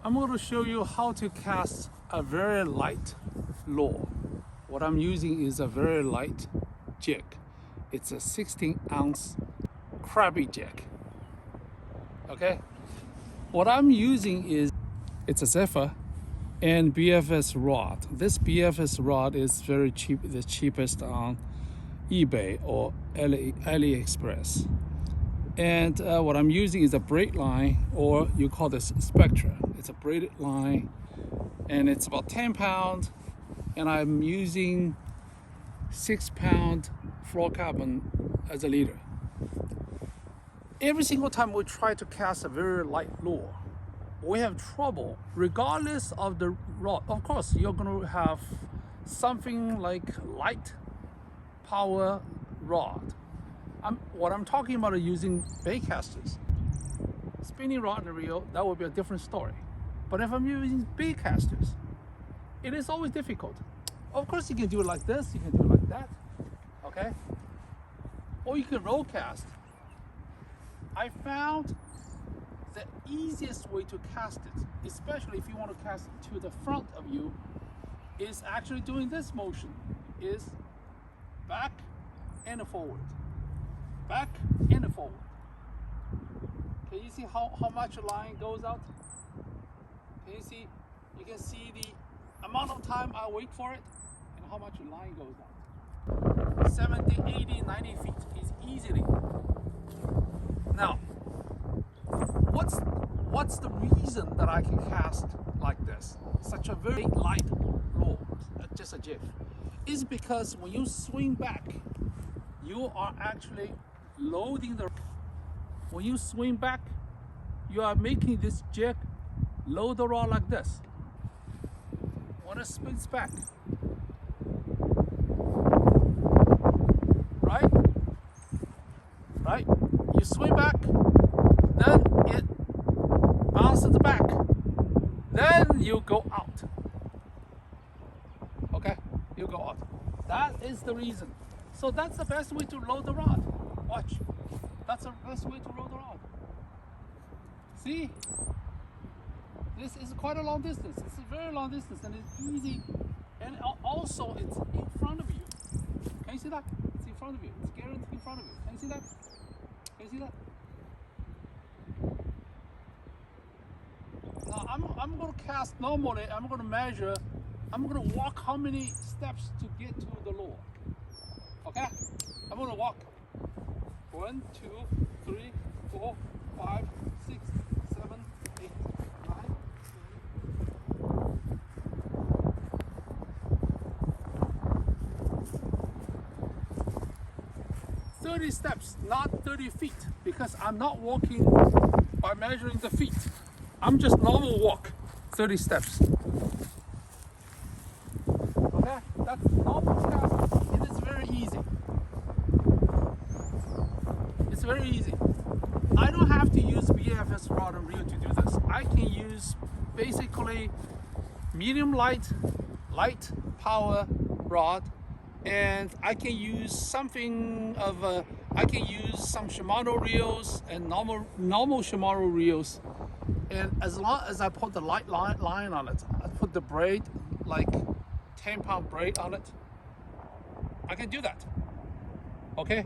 I'm going to show you how to cast a very light lure. What I'm using is a very light jig. It's a 16-ounce crappie jig. Okay? What I'm using is, it's a Zephyr and BFS rod. This BFS rod is very cheap, the cheapest on eBay or AliExpress. And what I'm using is a braid line, or you call this Spectra. It's a braided line, and it's about 10 pounds, and I'm using 6-pound fluorocarbon as a leader. Every single time we try to cast a very light lure, we have trouble regardless of the rod. Of course, you're going to have something like light power rod. What I'm talking about is using bait casters. Spinning rod and reel, that would be a different story. But if I'm using bait casters, it is always difficult. Of course, you can do it like this, you can do it like that, okay? Or you can roll cast. I found the easiest way to cast it, especially if you want to cast it to the front of you, is actually doing this motion, is back and forward. Back and forward. Can you see how much line goes out? Can you see? You can see the amount of time I wait for it and how much line goes out. 70, 80, 90 feet is easily. Now, what's the reason that I can cast like this? Such a very light lure, just a jig. Is because when you swing back, you are actually loading the. When you swing back, you are making this jig load the rod like this. When it spins back, right? Right? You swing back, then it bounces back, then you go out. Okay? You go out. That is the reason. So that's the best way to load the rod. Watch. That's the best way to load the rod. See? This is quite a long distance. It's a very long distance, and it's easy. And also, it's in front of you. Can you see that? It's in front of you. It's guaranteed in front of you. Can you see that? Can you see that? Now, I'm going to cast normally. I'm going to measure. I'm going to walk how many steps to get to the lure. Okay? I'm going to walk. 1, 2, 3, 4, 5, 6, 7, 8, 9, 30 steps, not 30 feet, because I'm not walking by measuring the feet. I'm just normal walk, 30 steps. Okay? That's normal cast. It is very easy. It's very easy. I don't have to use BFS rod and reel to do this. I can use basically medium light power rod, and I can use something of I can use some Shimano reels and normal Shimano reels, and as long as I put the light line on it, I put the braid, like 10-pound braid on it, I can do that. Okay?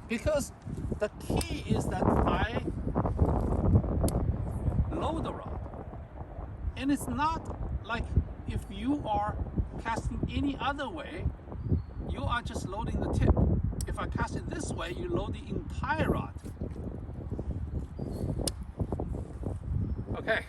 Because the key is that I load the rod. And it's not like if you are casting any other way, you are just loading the tip. If I cast it this way, you load the entire rod. Okay.